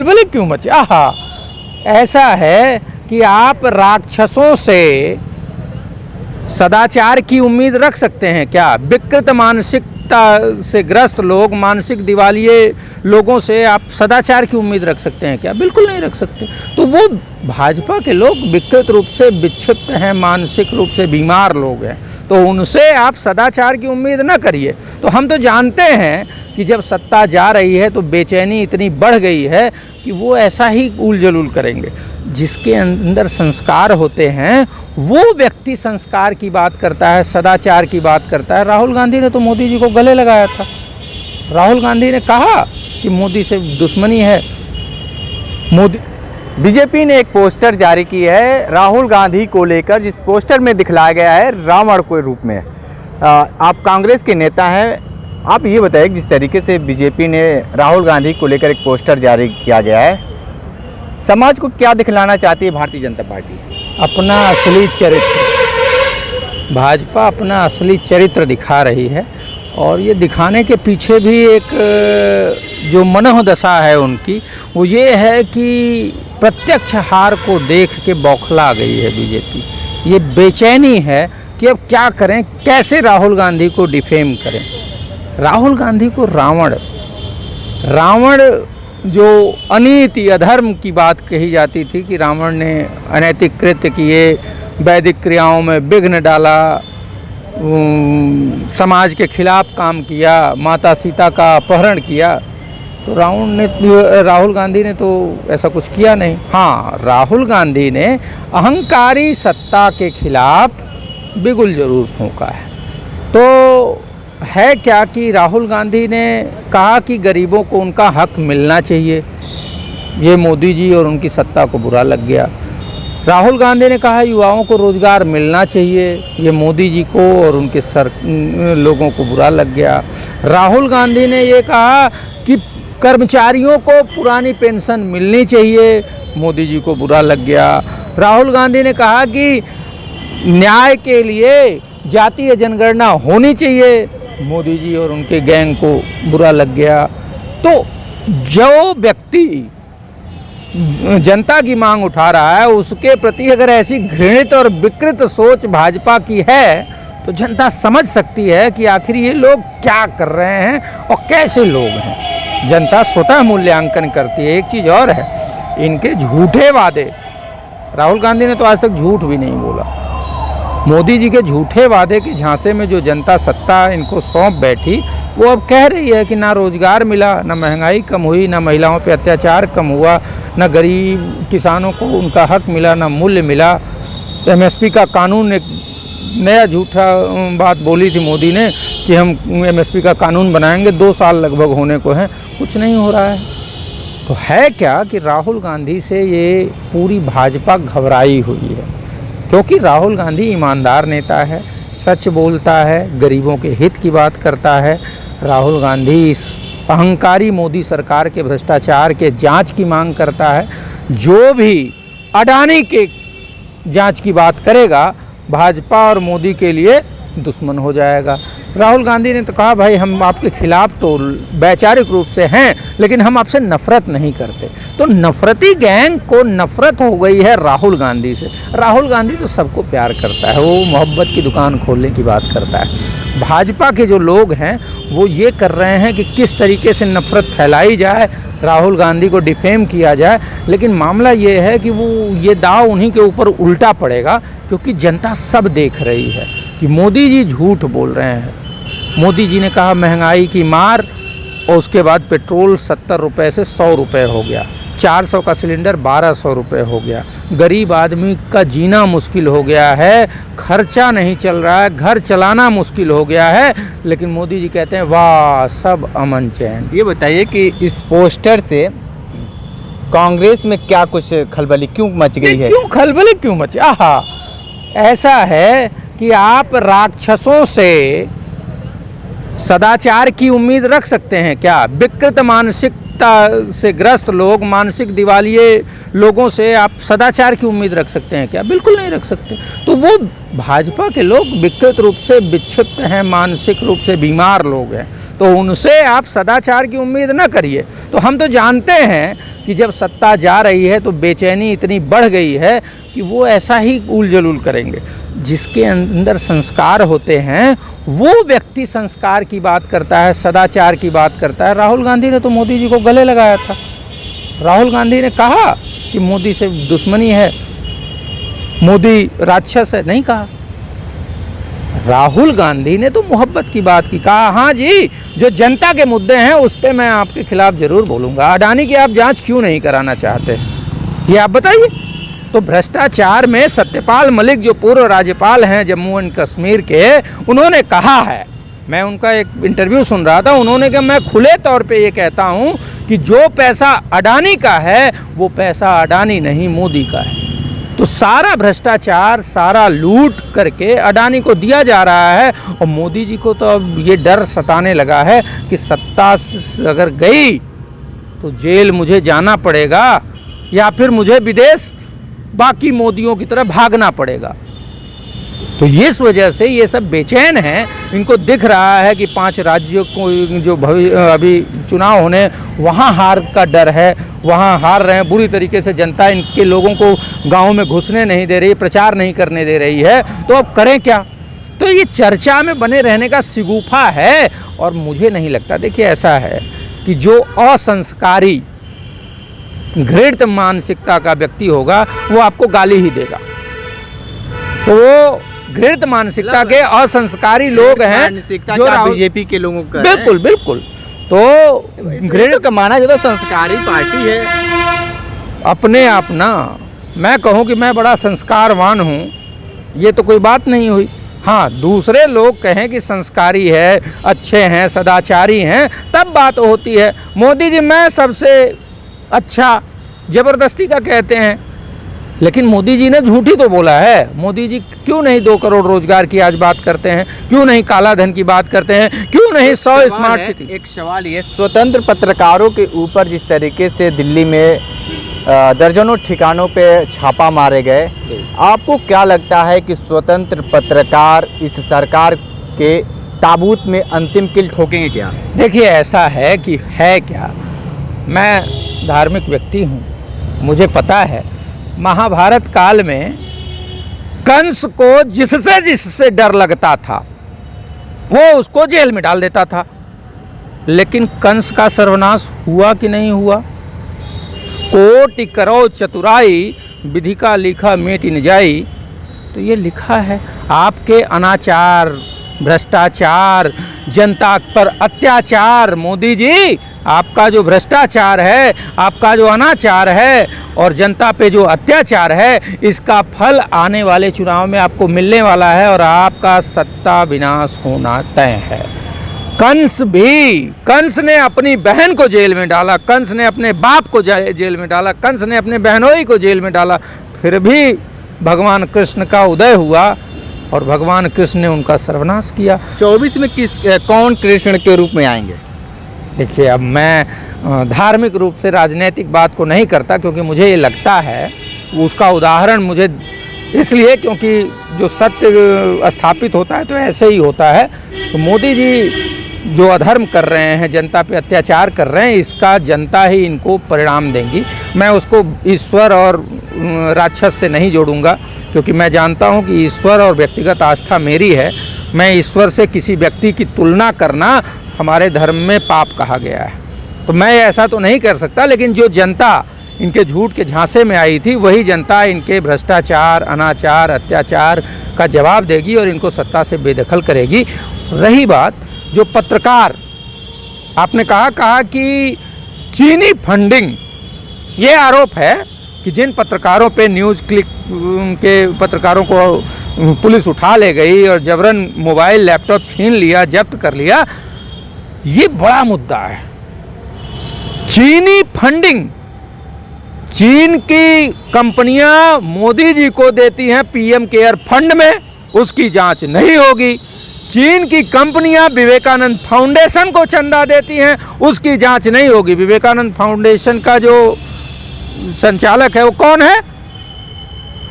बोले क्यों मचे? आहा, ऐसा है कि आप राक्षसों से सदाचार की उम्मीद रख सकते हैं क्या? विकृत मानसिकता से ग्रस्त लोग, मानसिक दिवालिये लोगों से आप सदाचार की उम्मीद रख सकते हैं क्या? बिल्कुल नहीं रख सकते। तो वो भाजपा के लोग विकृत रूप से विक्षिप्त हैं, मानसिक रूप से बीमार लोग हैं, तो उनसे आप सदाचार की उम्मीद न करिए। तो हम तो जानते हैं कि जब सत्ता जा रही है तो बेचैनी इतनी बढ़ गई है कि वो ऐसा ही उल जलूल करेंगे। जिसके अंदर संस्कार होते हैं वो व्यक्ति संस्कार की बात करता है, सदाचार की बात करता है। राहुल गांधी ने तो मोदी जी को गले लगाया था। राहुल गांधी ने कहा कि मोदी से दुश्मनी है। बीजेपी ने एक पोस्टर जारी की है राहुल गांधी को लेकर, जिस पोस्टर में दिखलाया गया है रावण के रूप में। आप कांग्रेस के नेता हैं, आप ये बताइए जिस तरीके से बीजेपी ने राहुल गांधी को लेकर एक पोस्टर जारी किया गया है, समाज को क्या दिखलाना चाहती है भारतीय जनता पार्टी? अपना असली चरित्र, भाजपा अपना असली चरित्र दिखा रही है। और ये दिखाने के पीछे भी एक जो मनोदशा है उनकी, वो ये है कि प्रत्यक्ष हार को देख के बौखला गई है बीजेपी। ये बेचैनी है कि अब क्या करें, कैसे राहुल गांधी को डिफेम करें। राहुल गांधी को रावण जो अनीति अधर्म की बात कही जाती थी कि रावण ने अनैतिक कृत्य किए, वैदिक क्रियाओं में विघ्न डाला, समाज के खिलाफ काम किया, माता सीता का अपहरण किया, तो राहुल गांधी ने तो ऐसा कुछ किया नहीं। हाँ, राहुल गांधी ने अहंकारी सत्ता के खिलाफ बिगुल जरूर फूंका है। तो है क्या कि राहुल गांधी ने कहा कि गरीबों को उनका हक मिलना चाहिए। ये मोदी जी और उनकी सत्ता को बुरा लग गया। राहुल गांधी ने कहा युवाओं को रोज़गार मिलना चाहिए। ये मोदी जी को और उनके लोगों को बुरा लग गया। राहुल गांधी ने ये कहा कि कर्मचारियों को पुरानी पेंशन मिलनी चाहिए। मोदी जी को बुरा लग गया। राहुल गांधी ने कहा कि न्याय के लिए जातीय जनगणना होनी चाहिए। मोदी जी और उनके गैंग को बुरा लग गया। तो जो व्यक्ति जनता की मांग उठा रहा है उसके प्रति अगर ऐसी घृणित और विकृत सोच भाजपा की है तो जनता समझ सकती है कि आखिर ये लोग क्या कर रहे हैं और कैसे लोग हैं। जनता स्वतः मूल्यांकन करती है। एक चीज़ और है, इनके झूठे वादे, राहुल गांधी ने तो आज तक झूठ भी नहीं बोला। मोदी जी के झूठे वादे के झांसे में जो जनता सत्ता इनको सौंप बैठी, वो अब कह रही है कि ना रोज़गार मिला, ना महंगाई कम हुई, ना महिलाओं पे अत्याचार कम हुआ, ना गरीब किसानों को उनका हक मिला, ना मूल्य मिला। एमएसपी का कानून, एक नया झूठा बात बोली थी मोदी ने कि हम एमएसपी का कानून बनाएंगे, 2 साल लगभग होने को हैं, कुछ नहीं हो रहा है। तो है क्या कि राहुल गांधी से ये पूरी भाजपा घबराई हुई है, क्योंकि राहुल गांधी ईमानदार नेता है, सच बोलता है, गरीबों के हित की बात करता है। राहुल गांधी इस अहंकारी मोदी सरकार के भ्रष्टाचार के जांच की मांग करता है। जो भी अडानी के जांच की बात करेगा भाजपा और मोदी के लिए दुश्मन हो जाएगा। राहुल गांधी ने तो कहा भाई हम आपके खिलाफ तो वैचारिक रूप से हैं, लेकिन हम आपसे नफरत नहीं करते। तो नफरती गैंग को नफरत हो गई है राहुल गांधी से। राहुल गांधी तो सबको प्यार करता है, वो मोहब्बत की दुकान खोलने की बात करता है। भाजपा के जो लोग हैं वो ये कर रहे हैं कि किस तरीके से नफरत फैलाई जाए, राहुल गांधी को डिफेम किया जाए। लेकिन मामला ये है कि वो ये दाव उन्हीं के ऊपर उल्टा पड़ेगा, क्योंकि जनता सब देख रही है कि मोदी जी झूठ बोल रहे हैं। मोदी जी ने कहा महंगाई की मार, और उसके बाद पेट्रोल 70 रुपये से 100 रुपये हो गया, 400 का सिलेंडर 1200 रुपये हो गया। गरीब आदमी का जीना मुश्किल हो गया है, खर्चा नहीं चल रहा है, घर चलाना मुश्किल हो गया है। लेकिन मोदी जी कहते हैं वाह सब अमन चैन। ये बताइए कि इस पोस्टर से कांग्रेस में क्या कुछ खलबली क्यों मच गई है? क्यों खलबली क्यों मची? आहा, ऐसा है कि आप राक्षसों से सदाचार की उम्मीद रख सकते हैं क्या? विकृत मानसिकता से ग्रस्त लोग, मानसिक दिवालिये लोगों से आप सदाचार की उम्मीद रख सकते हैं क्या? बिल्कुल नहीं रख सकते। तो वो भाजपा के लोग विकृत रूप से विक्षिप्त हैं, मानसिक रूप से बीमार लोग हैं, तो उनसे आप सदाचार की उम्मीद न करिए। तो हम तो जानते हैं कि जब सत्ता जा रही है तो बेचैनी इतनी बढ़ गई है कि वो ऐसा ही उल जलूल करेंगे। जिसके अंदर संस्कार होते हैं वो व्यक्ति संस्कार की बात करता है, सदाचार की बात करता है। राहुल गांधी ने तो मोदी जी को गले लगाया था। राहुल गांधी ने कहा कि मोदी से दुश्मनी है, मोदी राक्षस है, नहीं कहा। राहुल गांधी ने तो मोहब्बत की बात की, कहा हाँ जी जो जनता के मुद्दे हैं उस पे मैं आपके खिलाफ जरूर बोलूँगा। अडानी की आप जांच क्यों नहीं कराना चाहते, ये आप बताइए। तो भ्रष्टाचार में सत्यपाल मलिक जो पूर्व राज्यपाल हैं जम्मू एंड कश्मीर के, उन्होंने कहा है, मैं उनका एक इंटरव्यू सुन रहा था, उन्होंने कहा मैं खुले तौर पे ये कहता हूँ कि जो पैसा अडानी का है वो पैसा अडानी नहीं मोदी का है। तो सारा भ्रष्टाचार, सारा लूट करके अडानी को दिया जा रहा है। और मोदी जी को तो अब ये डर सताने लगा है कि सत्ता अगर गई तो जेल मुझे जाना पड़ेगा या फिर मुझे विदेश बाकी मोदियों की तरह भागना पड़ेगा। तो इस वजह से ये सब बेचैन हैं। इनको दिख रहा है कि 5 राज्यों को जो अभी चुनाव होने वहाँ हार का डर है, वहाँ हार रहे हैं बुरी तरीके से। जनता इनके लोगों को गांव में घुसने नहीं दे रही, प्रचार नहीं करने दे रही है, तो अब करें क्या। तो ये चर्चा में बने रहने का सिगुफा है। और मुझे नहीं लगता, देखिए ऐसा है कि जो असंस्कारी घृणित मानसिकता का व्यक्ति होगा वो आपको गाली ही देगा। तो वो घृणित मानसिकता के असंस्कारी लोग हैं जो बीजेपी के लोगों का बिल्कुल बिल्कुल। तो घृणित का माना जाता संस्कारी पार्टी है अपने आप ना। मैं कहूँ कि मैं बड़ा संस्कारवान हूँ, ये तो कोई बात नहीं हुई। हाँ, दूसरे लोग कहें कि संस्कारी है, अच्छे हैं, सदाचारी हैं, तब बात होती है। मोदी जी मैं सबसे अच्छा जबरदस्ती का कहते हैं, लेकिन मोदी जी ने झूठी तो बोला है। मोदी जी क्यों नहीं 2 करोड़ रोजगार की आज बात करते हैं, क्यों नहीं काला धन की बात करते हैं, क्यों नहीं 100 स्मार्ट सिटी। एक सवाल ये, स्वतंत्र पत्रकारों के ऊपर जिस तरीके से दिल्ली में दर्जनों ठिकानों पे छापा मारे गए, आपको क्या लगता है कि स्वतंत्र पत्रकार इस सरकार के ताबूत में अंतिम कील ठोकेंगे क्या? देखिए ऐसा है कि है क्या, मैं धार्मिक व्यक्ति हूँ, मुझे पता है महाभारत काल में कंस को जिससे डर लगता था वो उसको जेल में डाल देता था। लेकिन कंस का सर्वनाश हुआ कि नहीं हुआ? कोटि करो चतुराई विधि का लिखा मेट न जाई। तो ये लिखा है। आपके अनाचार, भ्रष्टाचार, जनता पर अत्याचार, मोदी जी आपका जो भ्रष्टाचार है, आपका जो अनाचार है और जनता पे जो अत्याचार है, इसका फल आने वाले चुनाव में आपको मिलने वाला है और आपका सत्ता विनाश होना तय है। कंस ने अपनी बहन को जेल में डाला, कंस ने अपने बाप को जेल में डाला, कंस ने अपने बहनोई को जेल में डाला, फिर भी भगवान कृष्ण का उदय हुआ और भगवान कृष्ण ने उनका सर्वनाश किया। 24 में कौन कृष्ण के रूप में आएंगे? देखिए अब मैं धार्मिक रूप से राजनीतिक बात को नहीं करता, क्योंकि मुझे ये लगता है, उसका उदाहरण मुझे इसलिए क्योंकि जो सत्य स्थापित होता है तो ऐसे ही होता है। तो मोदी जी जो अधर्म कर रहे हैं, जनता पे अत्याचार कर रहे हैं, इसका जनता ही इनको परिणाम देंगी। मैं उसको ईश्वर और राक्षस से नहीं जोड़ूंगा, क्योंकि मैं जानता हूं कि ईश्वर और व्यक्तिगत आस्था मेरी है। मैं ईश्वर से किसी व्यक्ति की तुलना करना हमारे धर्म में पाप कहा गया है, तो मैं ऐसा तो नहीं कर सकता। लेकिन जो जनता इनके झूठ के झांसे में आई थी, वही जनता इनके भ्रष्टाचार, अनाचार, अत्याचार का जवाब देगी और इनको सत्ता से बेदखल करेगी। रही बात जो पत्रकार, आपने कहा कि चीनी फंडिंग, ये आरोप है कि जिन पत्रकारों पे न्यूज़ क्लिक के पत्रकारों को पुलिस उठा ले गई और जबरन मोबाइल लैपटॉप छीन लिया, जब्त कर लिया, ये बड़ा मुद्दा है। चीनी फंडिंग, चीन की कंपनियां मोदी जी को देती हैं पीएम केयर फंड में, उसकी जांच नहीं होगी। चीन की कंपनियां विवेकानंद फाउंडेशन को चंदा देती हैं, उसकी जांच नहीं होगी। विवेकानंद फाउंडेशन का जो संचालक है वो कौन है?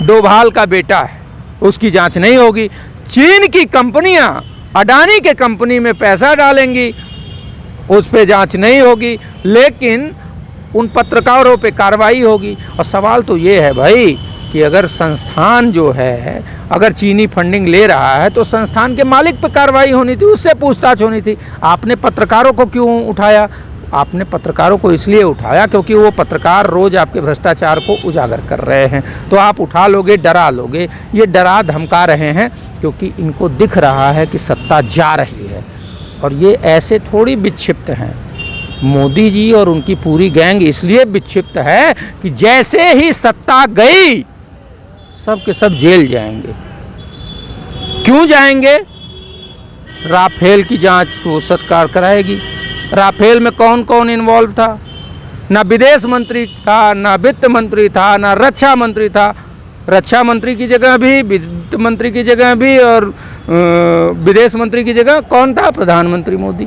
डोभाल का बेटा है, उसकी जांच नहीं होगी। चीन की कंपनियां अडानी के कंपनी में पैसा डालेंगी, उस पे जांच नहीं होगी। लेकिन उन पत्रकारों पे कार्रवाई होगी। और सवाल तो ये है भाई कि अगर संस्थान जो है अगर चीनी फंडिंग ले रहा है तो संस्थान के मालिक पे कार्रवाई होनी थी, उससे पूछताछ होनी थी। आपने पत्रकारों को क्यों उठाया? आपने पत्रकारों को इसलिए उठाया क्योंकि वो पत्रकार रोज़ आपके भ्रष्टाचार को उजागर कर रहे हैं, तो आप उठा लोगे, डरा लोगे। ये डरा धमका रहे हैं क्योंकि इनको दिख रहा है कि सत्ता जा रही है। और ये ऐसे थोड़ी विक्षिप्त हैं। मोदी जी और उनकी पूरी गैंग इसलिए विक्षिप्त है कि जैसे ही सत्ता गई सब के सब जेल जाएंगे। क्यों जाएंगे? राफेल की जांच सरकार कराएगी। राफेल में कौन कौन इन्वॉल्व था? ना विदेश मंत्री था, ना वित्त मंत्री था, ना रक्षा मंत्री था। रक्षा मंत्री की जगह भी, वित्त मंत्री की जगह भी और विदेश मंत्री की जगह कौन था? प्रधानमंत्री मोदी।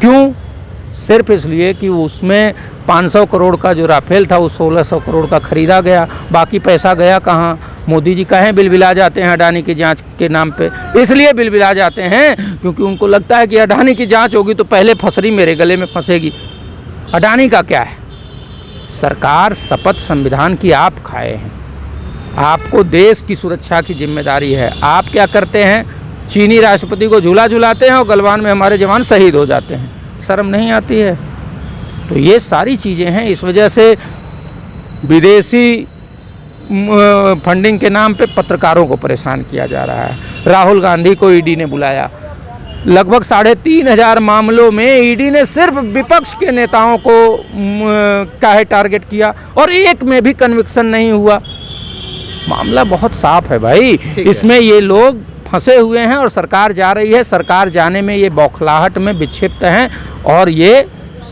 क्यों? सिर्फ इसलिए कि उसमें 500 करोड़ का जो राफेल था वो 1600 करोड़ का खरीदा गया। बाकी पैसा गया कहाँ? मोदी जी कहें बिलबिला जाते हैं अडानी की जांच के नाम पे। इसलिए बिलबिला जाते हैं क्योंकि उनको लगता है कि अडानी की जांच होगी तो पहले फसरी मेरे गले में फंसेगी। अडानी का क्या है? सरकार शपथ संविधान की आप खाए हैं। आपको देश की सुरक्षा की जिम्मेदारी है। आप क्या करते हैं? चीनी राष्ट्रपति को झूला झुलाते हैं और गलवान में हमारे जवान शहीद हो जाते हैं। शर्म नहीं आती है? तो ये सारी चीज़ें हैं। इस वजह से विदेशी फंडिंग के नाम पे पत्रकारों को परेशान किया जा रहा है। राहुल गांधी को ईडी ने बुलाया। लगभग 3500 मामलों में ईडी ने सिर्फ विपक्ष के नेताओं को काहे टारगेट किया और एक में भी कन्विक्शन नहीं हुआ। मामला बहुत साफ है भाई। इसमें ये लोग फंसे हुए हैं और सरकार जा रही है। सरकार जाने में ये बौखलाहट में विक्षिप्त हैं और ये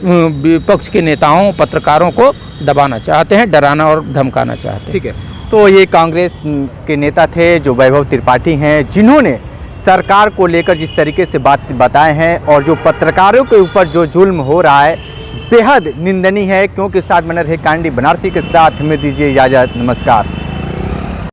विपक्ष के नेताओं, पत्रकारों को दबाना चाहते हैं, डराना और धमकाना चाहते हैं। ठीक है, तो ये कांग्रेस के नेता थे जो वैभव त्रिपाठी हैं, जिन्होंने सरकार को लेकर जिस तरीके से बात बताए हैं और जो पत्रकारों के ऊपर जो जुल्म हो रहा है बेहद निंदनीय है। क्योंकि साथ में रहे कैंडी बनारसी के साथ हमें दीजिए इजाज़त। नमस्कार।